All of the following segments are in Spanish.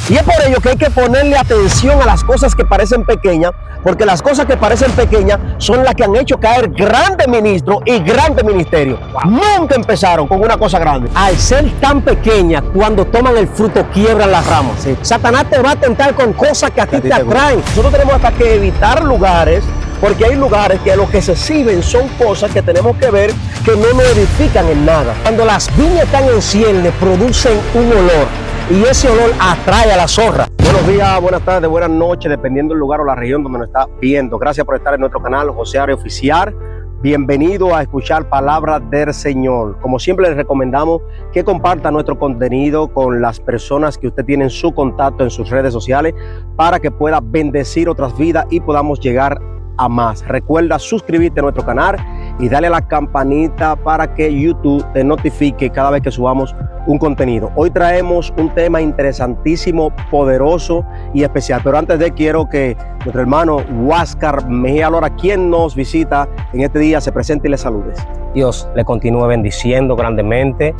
Y es por ello que hay que ponerle atención a las cosas que parecen pequeñas, porque las cosas que parecen pequeñas son las que han hecho caer grandes ministros y grandes ministerios. Nunca empezaron con una cosa grande. Al ser tan pequeña, cuando toman el fruto quiebran las ramas. Sí. Satanás te va a tentar con cosas que a ti te atraen. Nosotros tenemos hasta que evitar lugares, porque hay lugares que lo que se exhiben son cosas que tenemos que ver que no nos edifican en nada. Cuando las viñas están en cierne, producen un olor. Y ese olor atrae a la zorra. Buenos días, buenas tardes, buenas noches, dependiendo del lugar o la región donde nos está viendo. Gracias por estar en nuestro canal José Arias Oficial. Bienvenido a escuchar Palabras del Señor. Como siempre les recomendamos que comparta nuestro contenido con las personas que usted tiene en su contacto en sus redes sociales para que pueda bendecir otras vidas y podamos llegar a más. Recuerda suscribirte a nuestro canal y dale a la campanita para que YouTube te notifique cada vez que subamos un contenido. Hoy traemos un tema interesantísimo, poderoso y especial, pero antes de quiero que nuestro hermano Huáscar Mejía Lora, quien nos visita en este día, se presente y le saludes. Dios le continúe bendiciendo grandemente,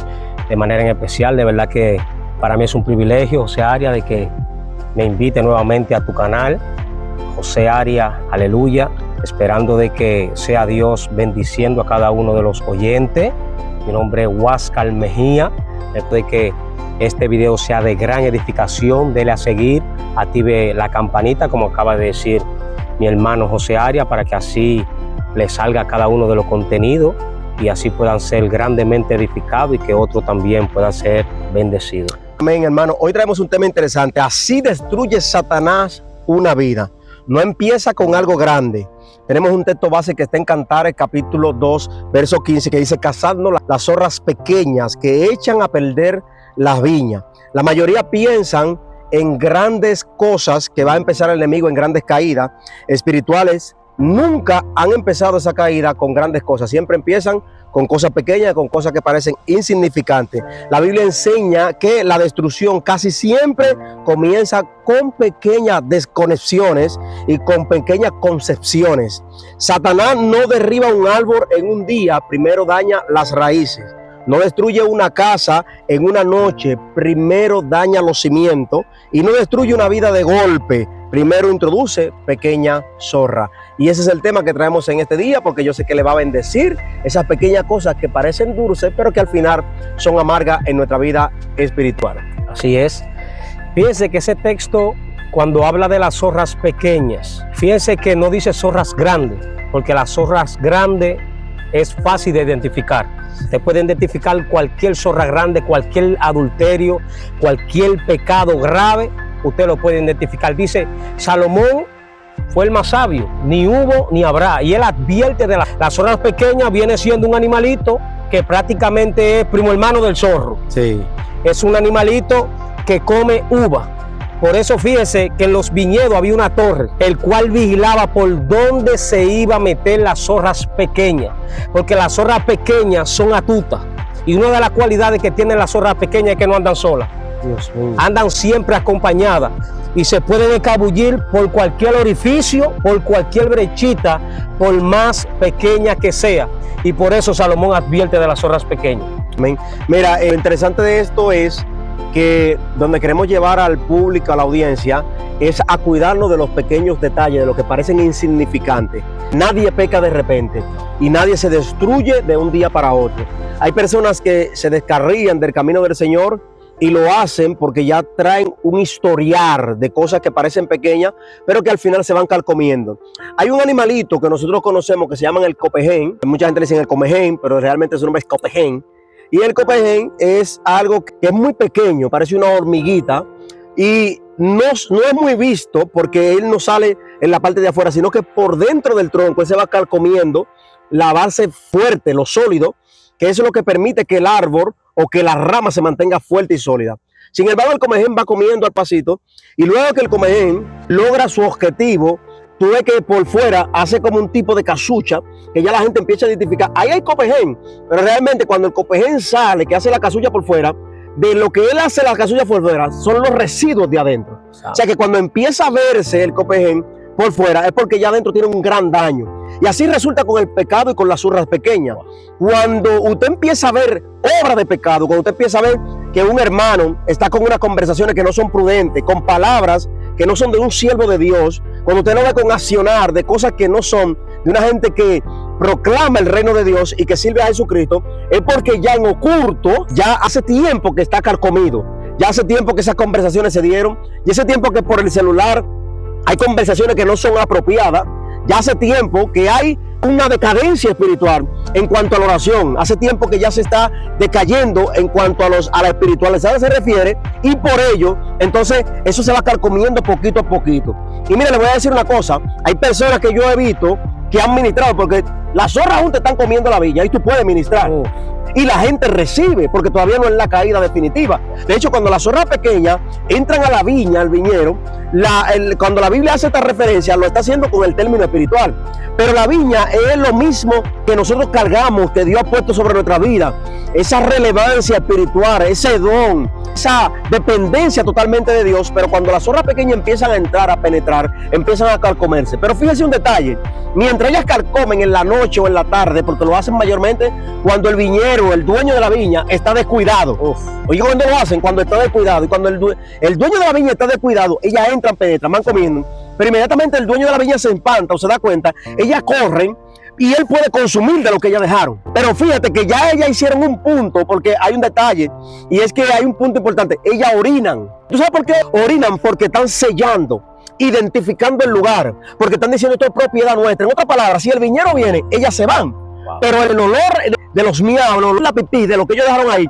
de manera en especial. De verdad que para mí es un privilegio, José Arias, de que me invite nuevamente a tu canal, José Arias, aleluya, esperando de que sea Dios bendiciendo a cada uno de los oyentes. Mi nombre es Huáscar Mejía. Espero de que este video sea de gran edificación. Dele a seguir, active la campanita, como acaba de decir mi hermano José Arias, para que así le salga a cada uno de los contenidos y así puedan ser grandemente edificados y que otro también pueda ser bendecido. Amén, hermano. Hoy traemos un tema interesante. Así destruye Satanás una vida. No empieza con algo grande. Tenemos un texto base que está en Cantares, capítulo 2, verso 15, que dice: cazadnos las zorras pequeñas que echan a perder las viñas. La mayoría piensan en grandes cosas, que va a empezar el enemigo en grandes caídas espirituales. Nunca han empezado esa caída con grandes cosas. Siempre empiezan con cosas pequeñas, con cosas que parecen insignificantes. La Biblia enseña que la destrucción casi siempre comienza con pequeñas desconexiones y con pequeñas concepciones. Satanás no derriba un árbol en un día, primero daña las raíces. No destruye una casa en una noche, primero daña los cimientos. Y no destruye una vida de golpe, primero introduce pequeña zorra. Y ese es el tema que traemos en este día, porque yo sé que le va a bendecir esas pequeñas cosas que parecen dulces, pero que al final son amargas en nuestra vida espiritual. Así es. Fíjense que ese texto, cuando habla de las zorras pequeñas, fíjense que no dice zorras grandes, porque las zorras grandes es fácil de identificar. Usted puede identificar cualquier zorra grande, cualquier adulterio, cualquier pecado grave, usted lo puede identificar. Dice, Salomón fue el más sabio, ni hubo ni habrá. Y él advierte de las zorras pequeñas, viene siendo un animalito que prácticamente es primo hermano del zorro. Sí. Es un animalito que come uva. Por eso fíjese que en los viñedos había una torre, el cual vigilaba por dónde se iba a meter las zorras pequeñas, porque las zorras pequeñas son astutas. Y una de las cualidades que tienen las zorras pequeñas es que no andan solas. Dios mío. Andan siempre acompañadas y se pueden escabullir por cualquier orificio, por cualquier brechita, por más pequeña que sea. Y por eso Salomón advierte de las zorras pequeñas. Amén. Mira, lo interesante de esto es que donde queremos llevar al público, a la audiencia, es a cuidarnos de los pequeños detalles, de lo que parecen insignificantes. Nadie peca de repente y nadie se destruye de un día para otro. Hay personas que se descarrían del camino del Señor y lo hacen porque ya traen un historial de cosas que parecen pequeñas, pero que al final se van carcomiendo. Hay un animalito que nosotros conocemos que se llama el copején. Mucha gente le dice el comején, pero realmente su nombre es copején. Y el copején es algo que es muy pequeño, parece una hormiguita y no es muy visto porque él no sale en la parte de afuera, sino que por dentro del tronco él se va carcomiendo la base fuerte, lo sólido, que eso es lo que permite que el árbol o que la rama se mantenga fuerte y sólida. Sin embargo, el comején va comiendo al pasito y luego que el comején logra su objetivo, tú ves que por fuera hace como un tipo de casucha que ya la gente empieza a identificar. Ahí hay copején, pero realmente cuando el copején sale, que hace la casucha por fuera, de lo que él hace la casucha por fuera son los residuos de adentro. O sea que cuando empieza a verse el copején por fuera es porque ya adentro tiene un gran daño. Y así resulta con el pecado y con las zorras pequeñas. Cuando usted empieza a ver obra de pecado, cuando usted empieza a ver que un hermano está con unas conversaciones que no son prudentes, con palabras que no son de un siervo de Dios, cuando usted lo ve con accionar de cosas que no son de una gente que proclama el reino de Dios y que sirve a Jesucristo, es porque ya en oculto, ya hace tiempo que está carcomido, ya hace tiempo que esas conversaciones se dieron, y hace tiempo que por el celular hay conversaciones que no son apropiadas, ya hace tiempo que hay una decadencia espiritual en cuanto a la oración, hace tiempo que ya se está decayendo en cuanto a la espiritualidad se refiere, y por ello, entonces, eso se va carcomiendo poquito a poquito. Y mire, le voy a decir una cosa, hay personas que yo he visto que han ministrado, porque las zorras aún te están comiendo la viña y tú puedes ministrar. Y la gente recibe, porque todavía no es la caída definitiva. De hecho, cuando las zorras pequeñas entran a la viña, al viñero, cuando la Biblia hace esta referencia, lo está haciendo con el término espiritual. Pero la viña es lo mismo que nosotros cargamos, que Dios ha puesto sobre nuestra vida. Esa relevancia espiritual, ese don, esa dependencia totalmente de Dios. Pero cuando las zorras pequeñas empiezan a entrar, a penetrar, empiezan a carcomerse. Pero fíjense un detalle, mientras ellas carcomen en la noche o en la tarde, porque lo hacen mayormente cuando el viñero, el dueño de la viña, está descuidado. Oiga, ¿cuándo lo hacen? Cuando está descuidado. Y cuando el dueño de la viña está descuidado, ellas entran, penetran, van comiendo. Pero inmediatamente el dueño de la viña se espanta o se da cuenta, ellas corren y él puede consumir de lo que ellas dejaron. Pero fíjate que ya ellas hicieron un punto, porque hay un detalle, y es que hay un punto importante, ellas orinan. ¿Tú sabes por qué orinan? Porque están sellando, identificando el lugar, porque están diciendo esto es propiedad nuestra. En otras palabras, si el viñero viene, ellas se van. Wow. Pero el olor de los miados, el olor de la pipí, de lo que ellos dejaron ahí,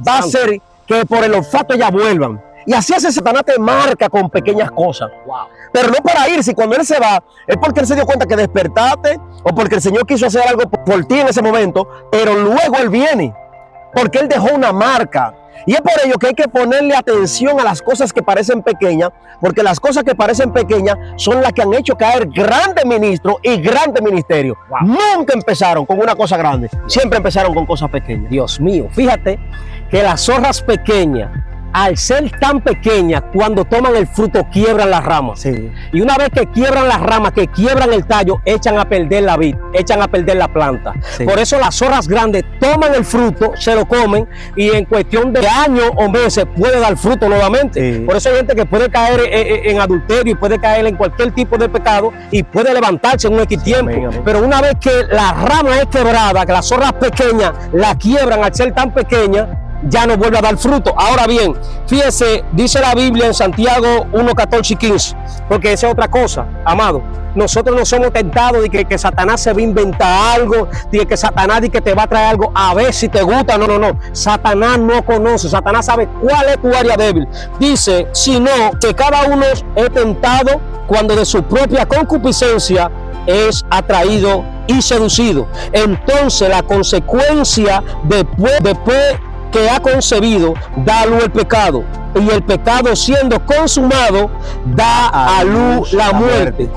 va a hacer que por el olfato ellas vuelvan. Y así hace Satanás, te marca con pequeñas cosas. Wow. Pero no para irse. Cuando él se va, es porque él se dio cuenta que despertaste o porque el Señor quiso hacer algo por ti en ese momento, pero luego él viene, porque él dejó una marca. Y es por ello que hay que ponerle atención a las cosas que parecen pequeñas, porque las cosas que parecen pequeñas son las que han hecho caer grandes ministros y grandes ministerios. Wow. Nunca empezaron con una cosa grande, siempre empezaron con cosas pequeñas. Dios mío, fíjate que las zorras pequeñas, al ser tan pequeñas, cuando toman el fruto quiebran las ramas. Sí. Y una vez que quiebran las ramas, que quiebran el tallo, echan a perder la vid, echan a perder la planta. Sí. Por eso las zorras grandes toman el fruto, se lo comen y en cuestión de años o meses puede dar fruto nuevamente. Sí. Por eso hay gente que puede caer en adulterio y puede caer en cualquier tipo de pecado y puede levantarse en un X tiempo. Amén, amén. Pero una vez que la rama es quebrada, que las zorras pequeñas la quiebran al ser tan pequeñas, ya no vuelve a dar fruto. Ahora bien, fíjese, dice la Biblia en Santiago 1, 14 y 15, porque esa es otra cosa, amado. Nosotros no somos tentados de que Satanás se va a inventar algo, de que Satanás de que te va a traer algo a ver si te gusta. No, no, no. Satanás no conoce, Satanás sabe cuál es tu área débil. Dice, sino que cada uno es tentado cuando de su propia concupiscencia es atraído y seducido. Entonces la consecuencia después que ha concebido, da a luz el pecado, y el pecado siendo consumado, da a luz la muerte.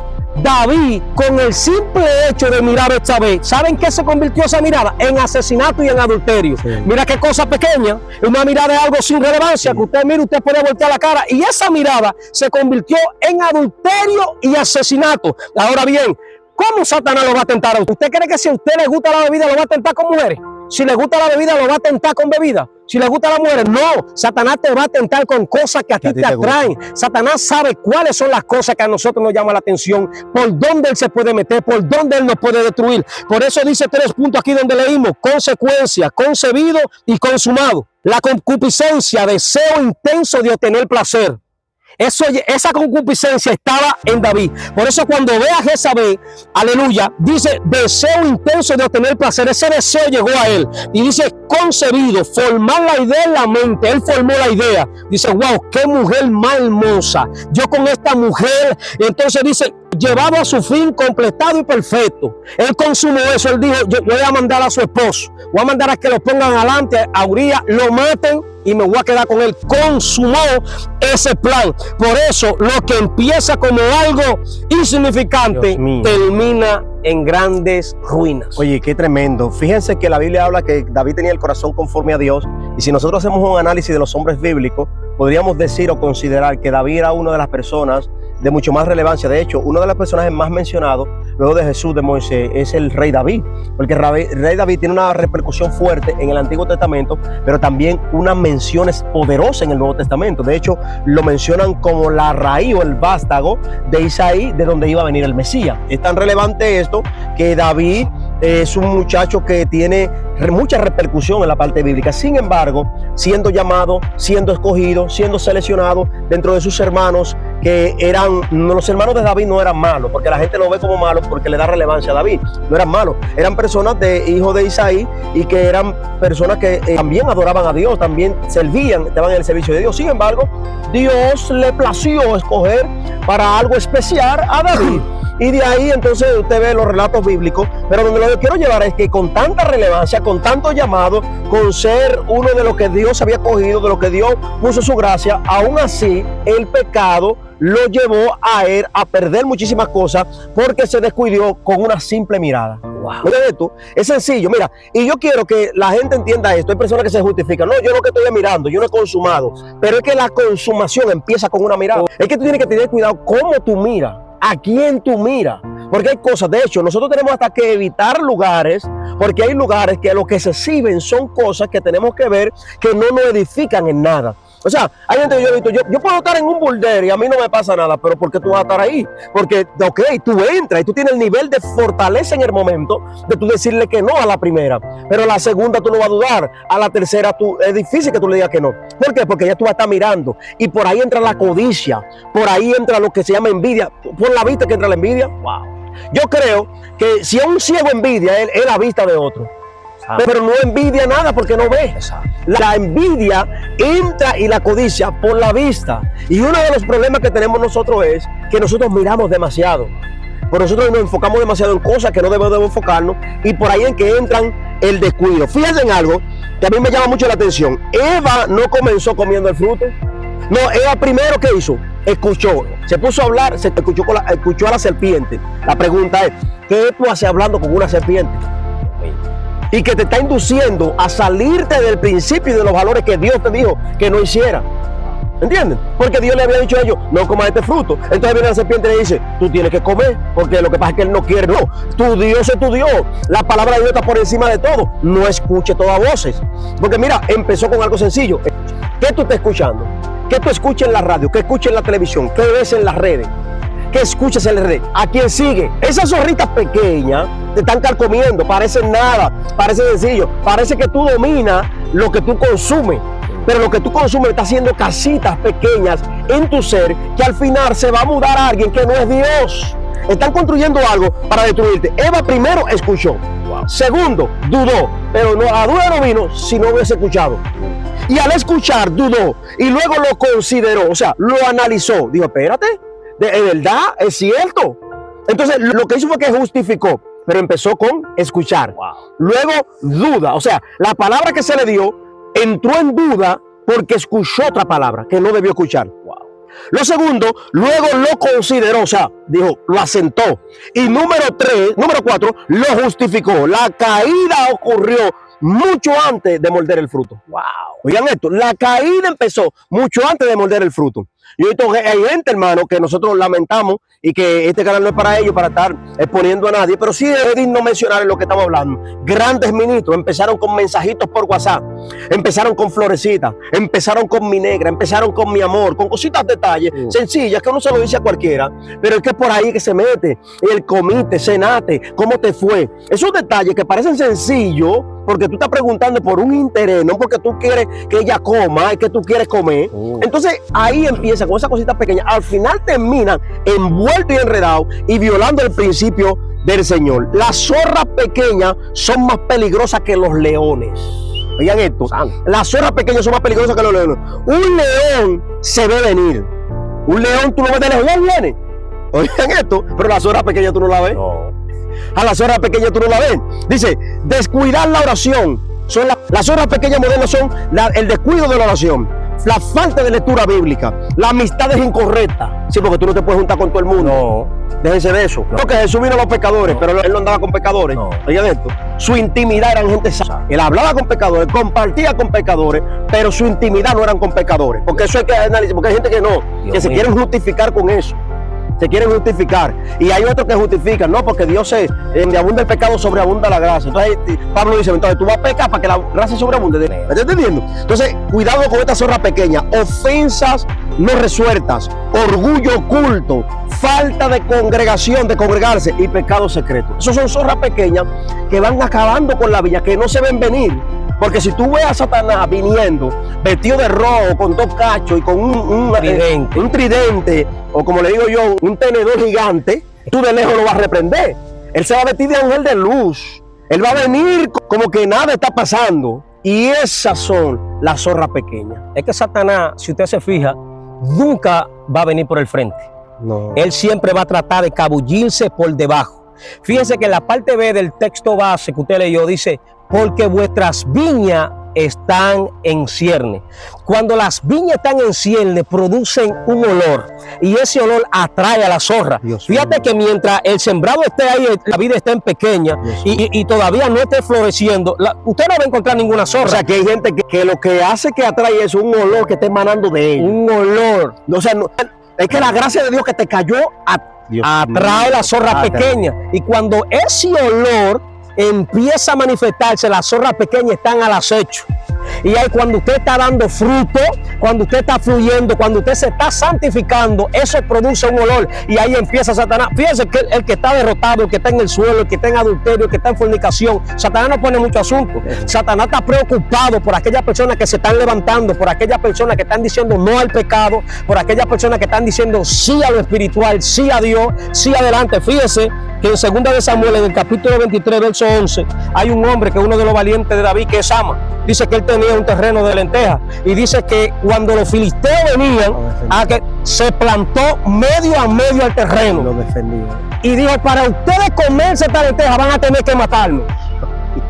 David, con el simple hecho de mirar a Betsabé, ¿saben qué se convirtió esa mirada? En asesinato y en adulterio. Sí. Mira qué cosa pequeña, una mirada de algo sin relevancia, sí, que usted mira, usted puede voltear la cara, y esa mirada se convirtió en adulterio y asesinato. Ahora bien, ¿cómo Satanás lo va a tentar a usted? ¿Usted cree que si a usted le gusta la bebida lo va a tentar con mujeres? Si le gusta la bebida, lo va a tentar con bebida. Si le gusta la mujer, no. Satanás te va a tentar con cosas que a ti te atraen. Satanás sabe cuáles son las cosas que a nosotros nos llaman la atención, por dónde él se puede meter, por dónde él nos puede destruir. Por eso dice 3 puntos aquí donde leímos: consecuencia, concebido y consumado. La concupiscencia, deseo intenso de obtener placer. Esa concupiscencia estaba en David. Por eso cuando ve a Jezabel, aleluya, dice deseo intenso de obtener placer. Ese deseo llegó a él. Y dice concebido, formar la idea en la mente. Él formó la idea. Dice, wow, qué mujer más hermosa. Yo con esta mujer. Y entonces dice, llevado a su fin completado y perfecto. Él consumó eso. Él dijo, yo voy a mandar a su esposo. Voy a mandar a que lo pongan adelante a Urías, lo maten y me voy a quedar con él. Consumó ese plan. Por eso lo que empieza como algo insignificante termina en grandes ruinas. Oye, qué tremendo. Fíjense que la Biblia habla que David tenía el corazón conforme a Dios, y si nosotros hacemos un análisis de los hombres bíblicos, podríamos decir o considerar que David era una de las personas de mucho más relevancia. De hecho, uno de los personajes más mencionados luego de Jesús, de Moisés, es el rey David, porque el rey David tiene una repercusión fuerte en el Antiguo Testamento, pero también unas menciones poderosas en el Nuevo Testamento. De hecho, lo mencionan como la raíz o el vástago de Isaí, de donde iba a venir el Mesías. Es tan relevante esto que David es un muchacho que tiene mucha repercusión en la parte bíblica. Sin embargo, siendo llamado, siendo escogido, siendo seleccionado dentro de sus hermanos, que eran, los hermanos de David no eran malos, porque la gente lo ve como malo porque le da relevancia a David. No eran malos, eran personas de hijos de Isaí y que eran personas que también adoraban a Dios, también servían, estaban en el servicio de Dios. Sin embargo, Dios le plació escoger para algo especial a David. Y de ahí entonces usted ve los relatos bíblicos, pero donde lo que quiero llevar es que con tanta relevancia, con tanto llamado, con ser uno de los que Dios había cogido, de los que Dios puso su gracia, aún así el pecado lo llevó a él a perder muchísimas cosas porque se descuidó con una simple mirada. Wow. Mira esto, es sencillo, mira, y yo quiero que la gente entienda esto. Hay personas que se justifican, no, yo lo que estoy mirando, yo no he consumado, pero es que la consumación empieza con una mirada. Es que tú tienes que tener cuidado cómo tú miras, a quién tú miras, porque hay cosas, de hecho, nosotros tenemos hasta que evitar lugares, porque hay lugares que lo que se exhiben son cosas que tenemos que ver que no nos edifican en nada. O sea, hay gente que yo he visto, yo puedo estar en un burdel y a mí no me pasa nada, pero ¿por qué tú vas a estar ahí? Porque, ok, tú entras y tú tienes el nivel de fortaleza en el momento de tú decirle que no a la primera, pero a la segunda tú no vas a dudar, a la tercera es difícil que tú le digas que no. ¿Por qué? Porque ya tú vas a estar mirando y por ahí entra la codicia, por ahí entra lo que se llama envidia, por la vista que entra la envidia. Wow. Yo creo que si a un ciego envidia, es la vista de otro. Pero no envidia nada porque no ve. La envidia entra y la codicia por la vista. Y uno de los problemas que tenemos nosotros es que nosotros miramos demasiado. Por nosotros nos enfocamos demasiado en cosas que no debemos enfocarnos y por ahí en que entran el descuido. Fíjense en algo que a mí me llama mucho la atención. Eva no comenzó comiendo el fruto. No, Eva primero, ¿qué hizo? Escuchó, se puso a hablar, escuchó a la serpiente. La pregunta es, ¿qué tú haces hablando con una serpiente? Y que te está induciendo a salirte del principio y de los valores que Dios te dijo que no hiciera. ¿Entienden? Porque Dios le había dicho a ellos, no comas este fruto. Entonces viene la serpiente y le dice, tú tienes que comer, porque lo que pasa es que él no quiere. No, tu Dios es tu Dios. La palabra de Dios está por encima de todo. No escuche todas voces. Porque mira, empezó con algo sencillo. ¿Qué tú estás escuchando? ¿Qué tú escuchas en la radio? ¿Qué escuchas en la televisión? ¿Qué ves en las redes? ¿Qué escuchas en las redes? ¿A quién sigue? Esas zorritas pequeñas te están carcomiendo, parecen nada, parece sencillo, parece que tú dominas lo que tú consumes, pero lo que tú consumes está haciendo casitas pequeñas en tu ser que al final se va a mudar a alguien que no es Dios. Están construyendo algo para destruirte. Eva primero escuchó, segundo dudó, pero no, a duda no vino si no hubiese escuchado. Y al escuchar dudó y luego lo consideró, o sea, lo analizó. Dijo, espérate, ¿de verdad? ¿Es cierto? Entonces lo que hizo fue que justificó, pero empezó con escuchar. Wow. Luego duda, o sea, la palabra que se le dio entró en duda porque escuchó otra palabra que no debió escuchar. Wow. Lo segundo, luego lo consideró, o sea, dijo, lo asentó. Y número 4, lo justificó. La caída ocurrió mucho antes de morder el fruto. Wow. Oigan esto, la caída empezó mucho antes de morder el fruto. Yo he visto que hay gente, hermano, que nosotros lamentamos y que este canal no es para ellos, para estar exponiendo a nadie, pero sí es digno mencionar en lo que estamos hablando. Grandes ministros empezaron con mensajitos por WhatsApp, empezaron con florecitas, empezaron con mi negra, empezaron con mi amor, con cositas, detalles sencillas que uno se lo dice a cualquiera, pero es que es por ahí que se mete el comite, cenate, cómo te fue. Esos detalles que parecen sencillos, porque tú estás preguntando por un interés, no porque tú quieres que ella coma, es que tú quieres comer. Entonces ahí empieza con esas cositas pequeñas. Al final terminan envuelto y enredado y violando el principio del Señor. Las zorras pequeñas son más peligrosas que los leones. Oigan esto, las zorras pequeñas son más peligrosas que los leones. Un león se ve venir. Un león tú lo ves de lejos, ya viene. Oigan esto, pero las zorras pequeñas tú no la ves. No. A las zorras pequeñas tú no la ves. Dice, descuidar la oración. Las zorras pequeñas modernas son el descuido de la oración, la falta de lectura bíblica, la amistad es incorrecta. Sí, porque tú no te puedes juntar con todo el mundo. No. Déjense de eso. No. Porque Jesús vino a los pecadores, pero él no andaba con pecadores. No. Oigan esto. Su intimidad eran gente sana. Él hablaba con pecadores, compartía con pecadores, pero su intimidad no eran con pecadores. Porque eso hay que analizar, porque hay gente que no, Dios que se quieren justificar con eso. se quieren justificar. Y hay otros que justifican, no, porque Dios donde abunda el pecado, sobreabunda la gracia. Entonces Pablo dice, entonces tú vas a pecar para que la gracia sobreabunde. ¿Me estás entendiendo? Entonces, cuidado con esta zorra pequeña. Ofensas no resueltas, orgullo oculto, falta de congregación, de congregarse y pecado secreto. Esos son zorras pequeñas que van acabando con la vida, que no se ven venir. Porque si tú ves a Satanás viniendo vestido de rojo, con dos cachos y con un tridente, o como le digo yo, un tenedor gigante, tú de lejos lo vas a reprender. Él se va a vestir de ángel de luz. Él va a venir como que nada está pasando. Y esas son las zorras pequeñas. Es que Satanás, si usted se fija, nunca va a venir por el frente. No. Él siempre va a tratar de cabullirse por debajo. Fíjense que en la parte B del texto base que usted leyó dice, porque vuestras viñas están en cierne. Cuando las viñas están en cierne, producen un olor y ese olor atrae a la zorra. Fíjate que mientras el sembrado esté ahí, la vida está en pequeña y todavía no esté floreciendo, usted no va a encontrar ninguna zorra. O sea, que hay gente que lo que hace que atrae es un olor que está emanando de ellos. Un olor. O sea, es que la gracia de Dios que te cayó atrae a la zorra pequeña. Y cuando ese olor empieza a manifestarse, las zorras pequeñas están al acecho. Y ahí cuando usted está dando fruto, cuando usted está fluyendo, cuando usted se está santificando, eso produce un olor y ahí empieza Satanás. Fíjense que el que está derrotado, el que está en el suelo, el que está en adulterio, el que está en fornicación, Satanás no pone mucho asunto. Satanás está preocupado por aquellas personas que se están levantando, por aquellas personas que están diciendo no al pecado, por aquellas personas que están diciendo sí a lo espiritual, sí a Dios, sí adelante. Fíjense que en 2 de Samuel, en el capítulo 23, verso 11, hay un hombre que es uno de los valientes de David, que es Sama. Dice que él tenía un terreno de lentejas y dice que cuando los filisteos venían, a que se plantó medio a medio al terreno. Lo defendía. Y dijo, para ustedes comerse esta lenteja van a tener que matarme.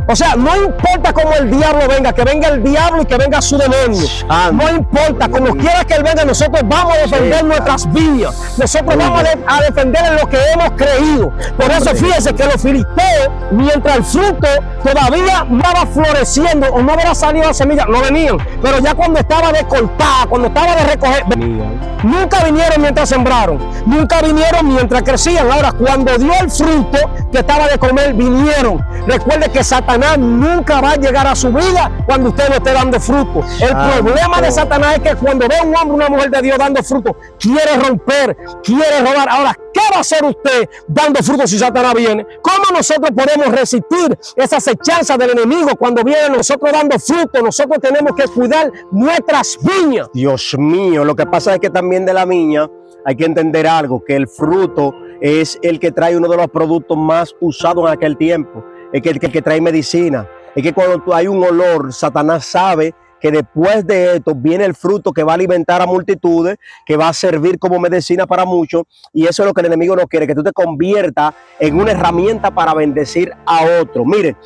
O sea, no importa cómo el diablo venga, que venga el diablo y que venga su demonio. No importa, como quiera que él venga, nosotros vamos a defender nuestras vidas. Nosotros vamos a defender en lo que hemos creído. Por eso fíjense que los filisteos, mientras el fruto todavía no estaba floreciendo o no había salido la semilla, no venían. Pero ya cuando estaba de cortar, cuando estaba de recoger, venían. Nunca vinieron mientras sembraron, nunca vinieron mientras crecían. Ahora, cuando dio el fruto que estaba de comer, vinieron. Recuerde que Satanás nunca va a llegar a su vida cuando usted no esté dando fruto. El problema de Satanás es que cuando ve a un hombre o una mujer de Dios dando fruto, quiere romper, quiere robar. Ahora, ¿qué va a hacer usted dando fruto si Satanás viene? ¿Cómo nosotros podemos resistir esa acechanza del enemigo cuando viene nosotros dando fruto? Nosotros tenemos que cuidar nuestras viñas. Dios mío, lo que pasa es que también de la viña hay que entender algo, que el fruto es el que trae uno de los productos más usados en aquel tiempo. Es que el que trae medicina. Es que cuando hay un olor, Satanás sabe que después de esto viene el fruto que va a alimentar a multitudes, que va a servir como medicina para muchos, y eso es lo que el enemigo no quiere, que tú te conviertas en una herramienta para bendecir a otro. Mire,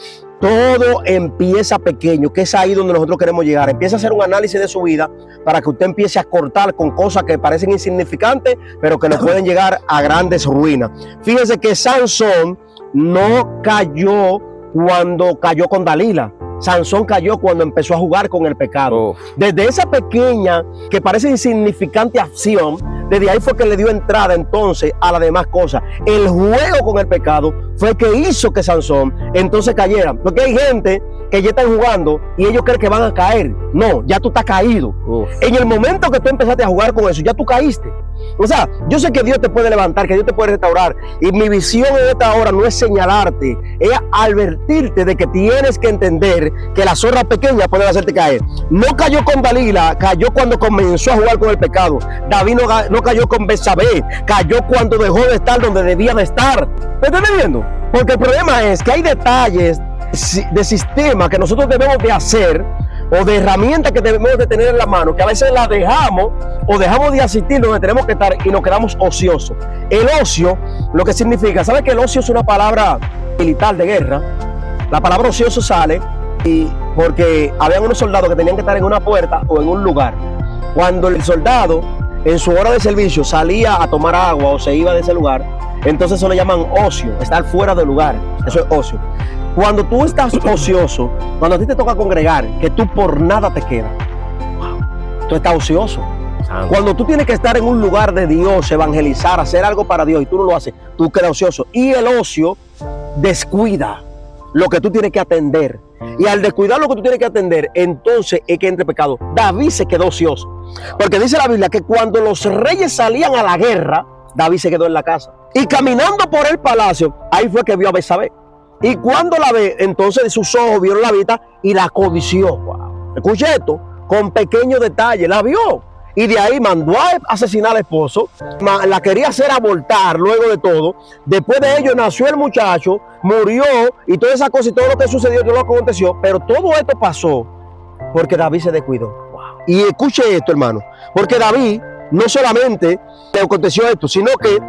todo empieza pequeño, que es ahí donde nosotros queremos llegar. Empieza a hacer un análisis de su vida para que usted empiece a cortar con cosas que parecen insignificantes, pero que le pueden llegar a grandes ruinas. Fíjense que Sansón no cayó cuando cayó con Dalila. Sansón cayó cuando empezó a jugar con el pecado. Desde esa pequeña, que parece insignificante acción, desde ahí fue que le dio entrada entonces a las demás cosas. El juego con el pecado fue que hizo que Sansón entonces cayera. Porque hay gente que ya están jugando y ellos creen que van a caer. No, ya tú estás caído. En el momento que tú empezaste a jugar con eso, ya tú caíste. O sea, yo sé que Dios te puede levantar, que Dios te puede restaurar. Y mi visión en esta hora no es señalarte, es advertirte de que tienes que entender que las zorras pequeñas pueden hacerte caer. No cayó con Dalila, cayó cuando comenzó a jugar con el pecado. David no cayó con Betsabé, cayó cuando dejó de estar donde debía de estar. ¿Me estás entendiendo? Porque el problema es que hay detalles de sistema que nosotros debemos de hacer, o de herramientas que debemos de tener en la mano, que a veces las dejamos o dejamos de asistir donde tenemos que estar y nos quedamos ociosos. El ocio, lo que significa, ¿sabe que el ocio es una palabra militar de guerra? La palabra ocioso sale porque habían unos soldados que tenían que estar en una puerta o en un lugar. Cuando el soldado en su hora de servicio salía a tomar agua o se iba de ese lugar, entonces eso le llaman ocio, estar fuera del lugar. Eso es ocio. Cuando tú estás ocioso, cuando a ti te toca congregar, que tú por nada te quedas, tú estás ocioso. Cuando tú tienes que estar en un lugar de Dios, evangelizar, hacer algo para Dios y tú no lo haces, tú quedas ocioso. Y el ocio descuida lo que tú tienes que atender. Y al descuidar lo que tú tienes que atender, entonces es que entra el pecado. David se quedó ocioso. Porque dice la Biblia que cuando los reyes salían a la guerra, David se quedó en la casa. Y caminando por el palacio, ahí fue que vio a Betsabé. Y cuando la ve, entonces de sus ojos vieron la vista y la codició. Wow. Escuche esto, con pequeños detalles, la vio. Y de ahí mandó a asesinar al esposo, la quería hacer abortar luego de todo. Después de ello nació el muchacho, murió y toda esa cosa y todo lo que sucedió, todo lo que aconteció. Pero todo esto pasó porque David se descuidó. Wow. Y escuche esto, hermano, porque David no solamente le aconteció esto, sino que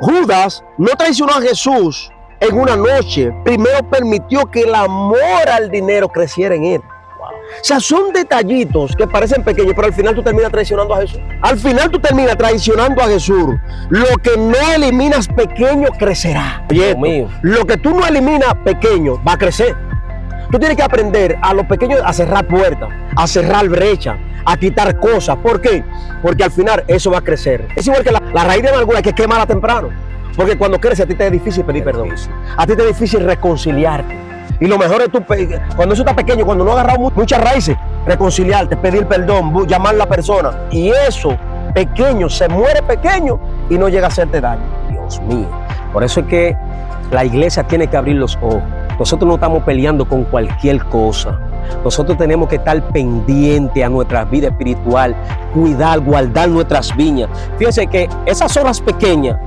Judas no traicionó a Jesús en una noche. Primero permitió que el amor al dinero creciera en él. O sea, son detallitos que parecen pequeños, pero al final tú terminas traicionando a Jesús. Al final tú terminas traicionando a Jesús. Lo que no eliminas pequeño crecerá. Oye, lo que tú no eliminas pequeño va a crecer. Tú tienes que aprender a los pequeños a cerrar puertas, a cerrar brechas, a quitar cosas. ¿Por qué? Porque al final eso va a crecer. Es igual que la raíz de amargura, hay que quemarla temprano. Porque cuando crece a ti te es difícil pedir perdón. A ti te es difícil reconciliarte. Y lo mejor es tú, cuando eso está pequeño, cuando no has agarrado muchas raíces, reconciliarte, pedir perdón, llamar a la persona. Y eso, pequeño, se muere pequeño y no llega a hacerte daño. Dios mío. Por eso es que la iglesia tiene que abrir los ojos. Nosotros no estamos peleando con cualquier cosa. Nosotros tenemos que estar pendientes a nuestra vida espiritual, cuidar, guardar nuestras viñas. Fíjense que esas horas pequeñas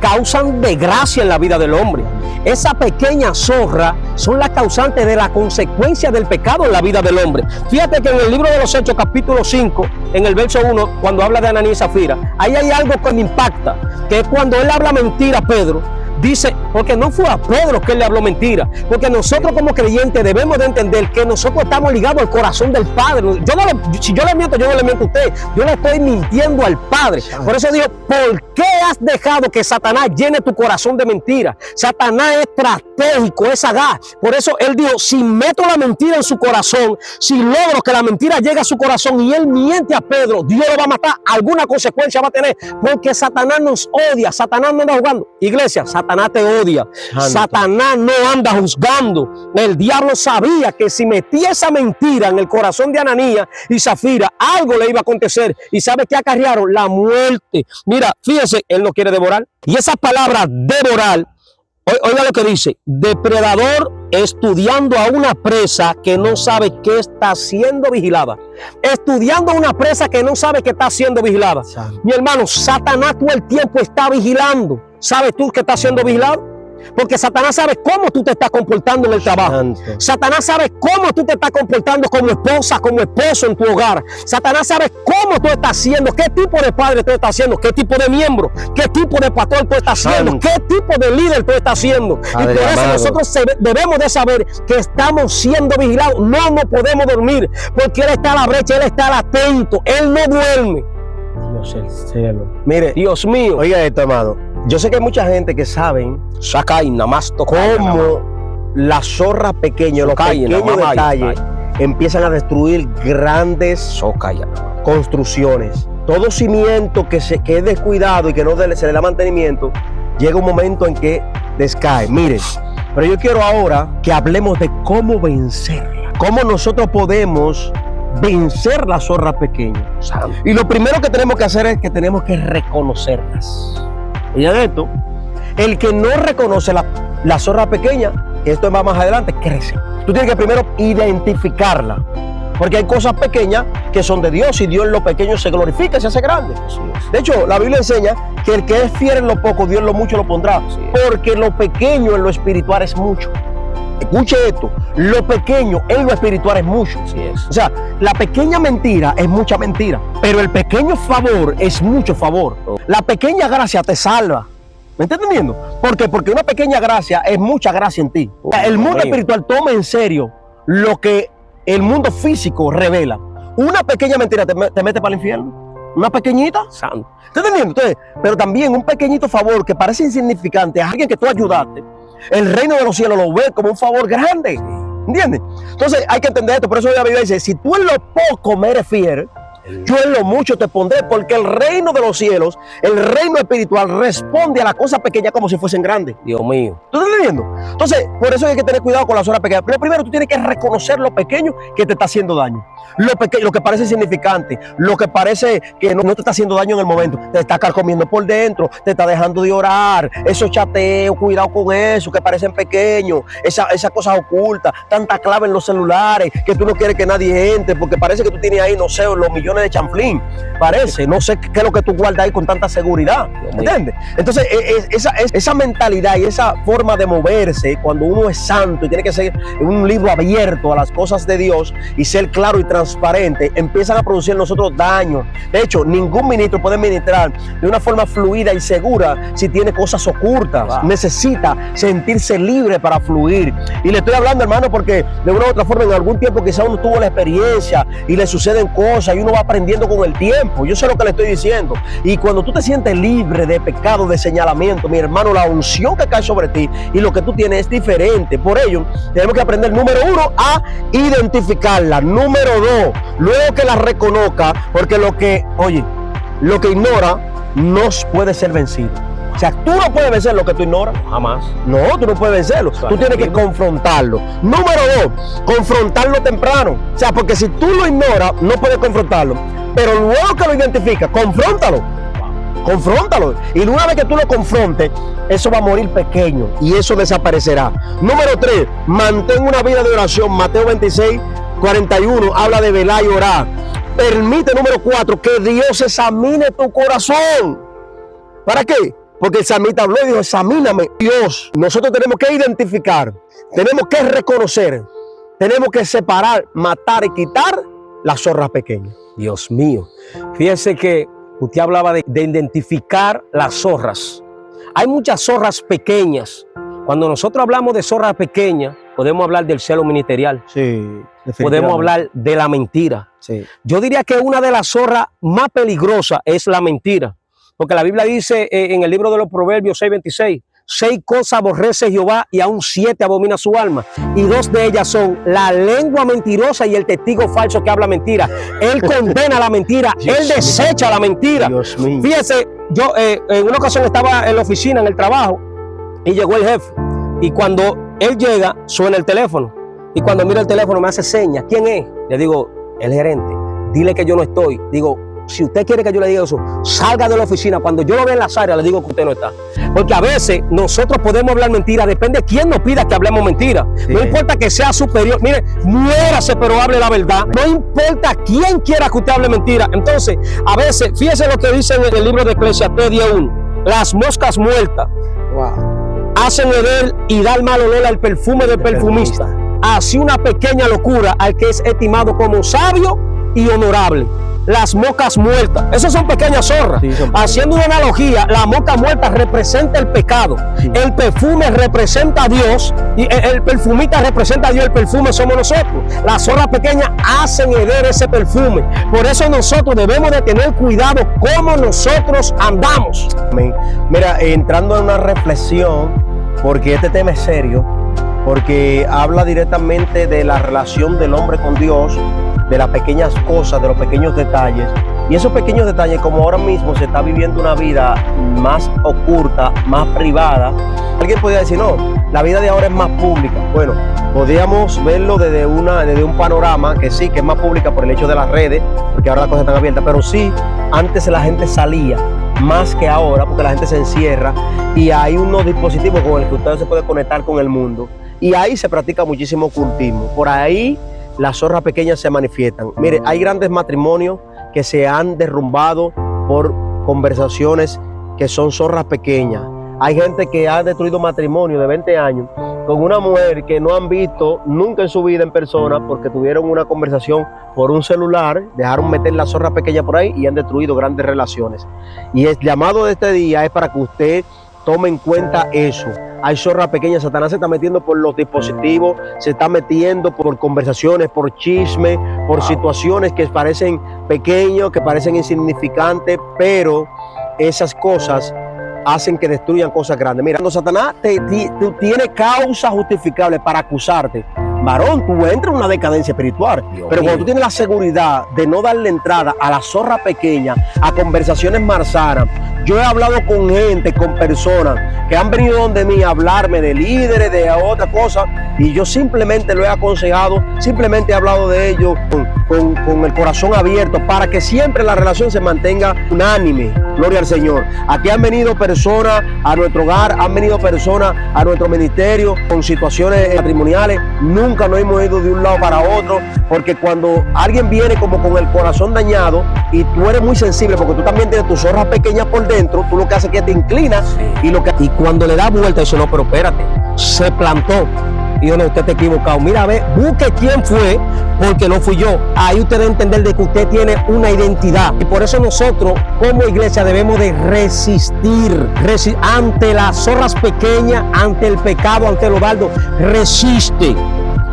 causan desgracia en la vida del hombre. Esa pequeña zorra son las causantes de la consecuencia del pecado en la vida del hombre. Fíjate que en el libro de los Hechos, capítulo 5, en el verso 1, cuando habla de Ananías y Zafira, ahí hay algo que me impacta, que es cuando él habla mentira a Pedro. Dice, porque no fue a Pedro que él le habló mentira, porque nosotros como creyentes debemos de entender que nosotros estamos ligados al corazón del Padre. Si yo le miento, yo no le miento a usted, yo le estoy mintiendo al Padre. Por eso digo, ¿por qué has dejado que Satanás llene tu corazón de mentira? Satanás es estratégico, es sagaz. Por eso él dijo, si meto la mentira en su corazón, si logro que la mentira llegue a su corazón y él miente a Pedro, Dios lo va a matar, alguna consecuencia va a tener, porque Satanás nos odia, Satanás no anda jugando. Iglesia, Satanás te odia. Santo. Satanás no anda juzgando. El diablo sabía que si metía esa mentira en el corazón de Ananías y Zafira, algo le iba a acontecer. ¿Y sabe qué acarrearon? La muerte. Mira, fíjese, él no quiere devorar. Y esa palabra devorar, oiga lo que dice: depredador estudiando a una presa que no sabe que está siendo vigilada. Estudiando a una presa que no sabe que está siendo vigilada. Santo. Mi hermano, Satanás todo el tiempo está vigilando. ¿Sabes tú que estás siendo vigilado? Porque Satanás sabe cómo tú te estás comportando en el trabajo. Santo. Satanás sabe cómo tú te estás comportando como esposa, como esposo en tu hogar. Satanás sabe cómo tú estás haciendo, qué tipo de padre tú estás haciendo, qué tipo de miembro, qué tipo de pastor tú estás haciendo, qué tipo de líder tú estás haciendo. Padre, y por eso amado, nosotros debemos de saber que estamos siendo vigilados. No nos podemos dormir, porque Él está a la brecha, Él está atento, Él no duerme. Dios el cielo. Mire, Dios mío. Oiga esto, amado. Yo sé que hay mucha gente que saben cómo la zorra pequeña, los pequeños detalles empiezan a destruir grandes construcciones. Todo cimiento que es descuidado y que no se le da mantenimiento, llega un momento en que descae. Miren, pero yo quiero ahora que hablemos de cómo vencerla. Cómo nosotros podemos vencer la zorra pequeña. Y lo primero que tenemos que hacer es que tenemos que reconocerlas. Y en esto, el que no reconoce la zorra pequeña, esto va más adelante, crece. Tú tienes que primero identificarla, porque hay cosas pequeñas que son de Dios y Dios en lo pequeño se glorifica y se hace grande. De hecho, la Biblia enseña que el que es fiel en lo poco, Dios en lo mucho lo pondrá, porque lo pequeño en lo espiritual es mucho. Escuche esto, lo pequeño en lo espiritual es mucho. O sea, la pequeña mentira es mucha mentira, pero el pequeño favor es mucho favor. La pequeña gracia te salva. ¿Me estás entendiendo? ¿Por qué? Porque una pequeña gracia es mucha gracia en ti. El mundo espiritual toma en serio lo que el mundo físico revela. Una pequeña mentira te mete para el infierno. Una pequeñita. Santo. ¿Estás entendiendo? Entonces, pero también un pequeñito favor que parece insignificante a alguien que tú ayudaste, el reino de los cielos lo ve como un favor grande. ¿Entiendes? Entonces hay que entender esto. Por eso la Biblia dice, si tú en lo poco me eres fiel, Yo en lo mucho te pondré, porque el reino de los cielos, el reino espiritual, responde a las cosas pequeñas como si fuesen grandes. Dios mío. ¿Tú estás entendiendo? Entonces, por eso hay que tener cuidado con las horas pequeñas. Pero primero tú tienes que reconocer lo pequeño que te está haciendo daño. Lo que parece insignificante, lo que parece que no te está haciendo daño en el momento, te está carcomiendo por dentro, te está dejando de orar, esos chateos, cuidado con eso, que parecen pequeños, esas cosas ocultas, tanta clave en los celulares, que tú no quieres que nadie entre, porque parece que tú tienes ahí, no sé, los millones de chanflín, parece, no sé qué es lo que tú guardas ahí con tanta seguridad, ¿entiendes? Entonces, esa mentalidad y esa forma de moverse, cuando uno es santo y tiene que ser un libro abierto a las cosas de Dios y ser claro y transparente, empiezan a producir en nosotros daño. De hecho, ningún ministro puede ministrar de una forma fluida y segura si tiene cosas ocultas. Wow. Necesita sentirse libre para fluir. Y le estoy hablando, hermano, porque de una u otra forma en algún tiempo quizá uno tuvo la experiencia y le suceden cosas y uno va aprendiendo con el tiempo. Yo sé lo que le estoy diciendo. Y cuando tú te sientes libre de pecado, de señalamiento, mi hermano, la unción que cae sobre ti y lo que tú tienes es diferente. Por ello, tenemos que aprender, número uno, a identificarla. Número dos, luego que la reconozca, porque lo que ignora no puede ser vencido. O sea, tú no puedes vencer lo que tú ignoras. Jamás. No, tú no puedes vencerlo. Tú tienes que confrontarlo. Número dos, confrontarlo temprano. O sea, porque si tú lo ignoras, no puedes confrontarlo. Pero luego que lo identificas, confróntalo. Confróntalo. Y una vez que tú lo confrontes, eso va a morir pequeño y eso desaparecerá. Número 3, mantén una vida de oración. Mateo 26:41 habla de velar y orar. Permite, número 4, que Dios examine tu corazón. ¿Para qué? Porque el salmista habló y dijo, examíname, Dios. Nosotros tenemos que identificar, tenemos que reconocer, tenemos que separar, matar y quitar las zorras pequeñas. Dios mío. Fíjense que usted hablaba de identificar las zorras. Hay muchas zorras pequeñas. Cuando nosotros hablamos de zorras pequeñas, podemos hablar del celo ministerial. Sí, podemos hablar de la mentira. Sí. Yo diría que una de las zorras más peligrosas es la mentira. Porque la Biblia dice en el libro de los Proverbios 6:26, 6 cosas aborrece Jehová y aún 7 abomina su alma. Y 2 de ellas son la lengua mentirosa y el testigo falso que habla mentira. Él condena la mentira, él desecha la mentira. Dios mío. Fíjese, yo en una ocasión estaba en la oficina, en el trabajo, y llegó el jefe. Y cuando él llega, suena el teléfono. Y cuando mira el teléfono me hace señas. ¿Quién es? Le digo, el gerente. Dile que yo no estoy. Digo, si usted quiere que yo le diga eso, salga de la oficina. Cuando yo lo vea en las áreas, le digo que usted no está. Porque a veces nosotros podemos hablar mentira, depende de quién nos pida que hablemos mentira. Sí. No importa que sea superior, mire, muérase pero hable la verdad. No importa quién quiera que usted hable mentira. Entonces, a veces, fíjese lo que dice en el libro de Eclesiastés 10:1. Las moscas muertas hacen herder y dar mal olor al perfume del perfumista. Así una pequeña locura al que es estimado como sabio y honorable. Las moscas muertas, esas son pequeñas zorras. Sí, haciendo una analogía, la mosca muerta representa el pecado, sí. El perfume representa a Dios y el perfumista representa a Dios, el perfume somos nosotros. Las zorras pequeñas hacen herder ese perfume. Por eso nosotros debemos de tener cuidado cómo nosotros andamos. Mira, entrando en una reflexión, porque este tema es serio, porque habla directamente de la relación del hombre con Dios, de las pequeñas cosas, de los pequeños detalles. Y esos pequeños detalles, como ahora mismo se está viviendo una vida más oculta, más privada, alguien podría decir, no, la vida de ahora es más pública. Bueno, podríamos verlo desde un panorama que sí, que es más pública por el hecho de las redes, porque ahora las cosas están abiertas, pero sí, antes la gente salía más que ahora, porque la gente se encierra y hay unos dispositivos con el que usted se puede conectar con el mundo y ahí se practica muchísimo ocultismo. Por ahí las zorras pequeñas se manifiestan. Mire, hay grandes matrimonios que se han derrumbado por conversaciones que son zorras pequeñas. Hay gente que ha destruido matrimonio de 20 años con una mujer que no han visto nunca en su vida en persona porque tuvieron una conversación por un celular, dejaron meter la zorra pequeña por ahí y han destruido grandes relaciones. Y el llamado de este día es para que usted tome en cuenta eso. Hay zorras pequeñas, Satanás se está metiendo por los dispositivos, se está metiendo por conversaciones, por chisme, por situaciones que parecen pequeños, que parecen insignificantes, pero esas cosas hacen que destruyan cosas grandes. Mira, cuando Satanás tiene causa justificable para acusarte, varón, tú entras en una decadencia espiritual. Pero cuando tú tienes la seguridad de no darle entrada a la zorra pequeña, a conversaciones marzanas, yo he hablado con gente, con personas que han venido donde mí a hablarme de líderes, de otra cosa, y yo simplemente lo he aconsejado, simplemente he hablado de ellos con el corazón abierto para que siempre la relación se mantenga unánime. Gloria al Señor. Aquí han venido personas a nuestro hogar, han venido personas a nuestro ministerio con situaciones matrimoniales. Nunca nos hemos ido de un lado para otro, porque cuando alguien viene como con el corazón dañado y tú eres muy sensible, porque tú también tienes tus zorras pequeñas por dentro, tú lo que haces es que te inclinas y cuando le da vuelta, dice, no, pero espérate, se plantó. Y yo, no, usted está equivocado. Mira, ve, busque quién fue, porque no fui yo. Ahí usted debe entender de que usted tiene una identidad. Y por eso nosotros, como iglesia, debemos de resistir ante las zorras pequeñas, ante el pecado, ante lo baldo. Resiste.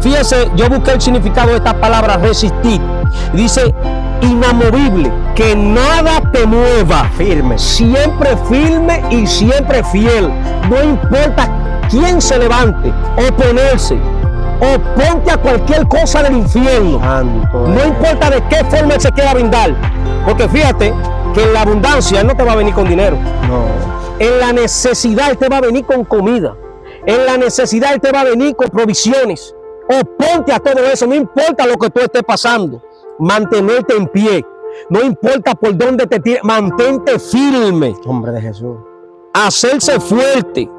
Fíjese, yo busqué el significado de esta palabra resistir. Dice, inamovible, que nada te mueva. Firme. Siempre firme y siempre fiel. No importa quién se levante, oponerse, oponte a cualquier cosa del infierno. No importa de qué forma él se quiera brindar. Porque fíjate que en la abundancia él no te va a venir con dinero. No. En la necesidad él te va a venir con comida. En la necesidad él te va a venir con provisiones. Oponte a todo eso, no importa lo que tú estés pasando. Mantenerte en pie. No importa por dónde te tires, mantente firme. Hombre de Jesús. Hacerse fuerte.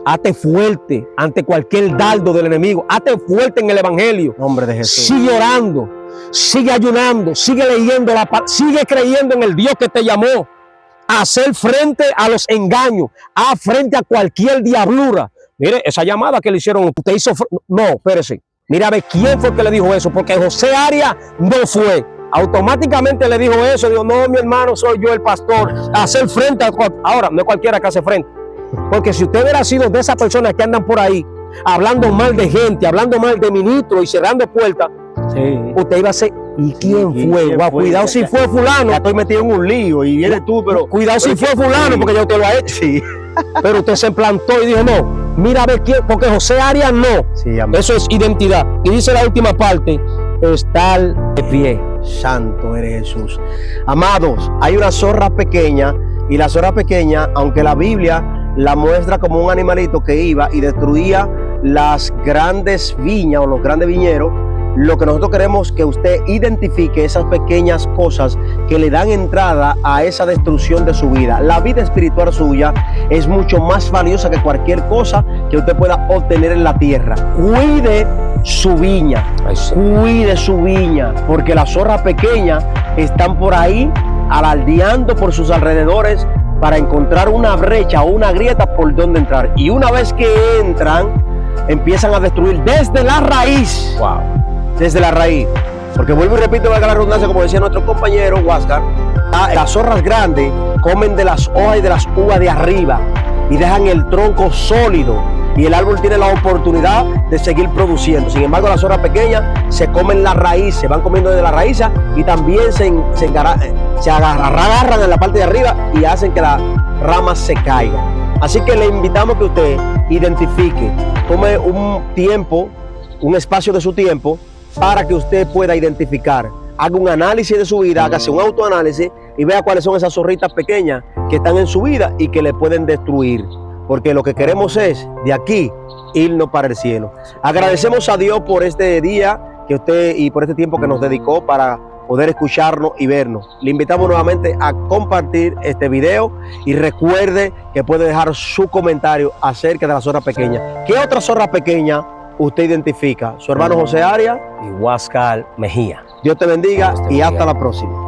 Hazte fuerte ante cualquier dardo del enemigo. Hazte fuerte en el evangelio. Nombre de Jesús. Sigue orando, sigue ayunando, sigue leyendo la palabra, sigue creyendo en el Dios que te llamó. Hacer frente a los engaños, a frente a cualquier diablura. Mire, esa llamada que le hicieron, usted hizo. No, espérese. Mira a ver quién fue el que le dijo eso, porque José Arias no fue. Automáticamente le dijo eso. Dijo, no, mi hermano, soy yo el pastor. Hacer frente a. Ahora, no es cualquiera que hace frente. Porque si usted hubiera sido de esas personas que andan por ahí hablando mal de gente, hablando mal de ministros y cerrando puertas, sí, usted iba a ser, ¿y quién fue? Wow, cuidado si fue fulano. Ya estoy metido en un lío y viene tú, pero cuidado si fue fulano, porque ya usted lo ha hecho. Sí. Pero usted se plantó y dijo, no, mira a ver quién, porque José Arias no. Sí, eso es identidad. Y dice la última parte, estar de pie. Santo eres Jesús. Amados, hay una zorra pequeña, y la zorra pequeña, aunque la Biblia la muestra como un animalito que iba y destruía las grandes viñas o los grandes viñeros, lo que nosotros queremos que usted identifique esas pequeñas cosas que le dan entrada a esa destrucción de su vida. La vida espiritual suya es mucho más valiosa que cualquier cosa que usted pueda obtener en la tierra. Cuide su viña, cuide su viña, porque las zorras pequeñas están por ahí alardeando por sus alrededores para encontrar una brecha o una grieta por donde entrar. Y una vez que entran, empiezan a destruir desde la raíz. Wow. Desde la raíz. Porque vuelvo y repito, valga la redundancia, como decía nuestro compañero Huáscar, las zorras grandes comen de las hojas y de las uvas de arriba y dejan el tronco sólido. Y el árbol tiene la oportunidad de seguir produciendo. Sin embargo, las zorras pequeñas se comen la raíz, se van comiendo desde la raíz y también se agarran en la parte de arriba y hacen que las ramas se caigan. Así que le invitamos que usted identifique, tome un tiempo, un espacio de su tiempo para que usted pueda identificar. Haga un análisis de su vida, hágase un autoanálisis y vea cuáles son esas zorritas pequeñas que están en su vida y que le pueden destruir. Porque lo que queremos es, de aquí, irnos para el cielo. Agradecemos a Dios por este día que usted y por este tiempo que nos dedicó para poder escucharnos y vernos. Le invitamos nuevamente a compartir este video y recuerde que puede dejar su comentario acerca de la zorra pequeña. ¿Qué otra zorra pequeña usted identifica? Su hermano José Arias y Huáscar Mejía. Dios te bendiga y hasta la próxima.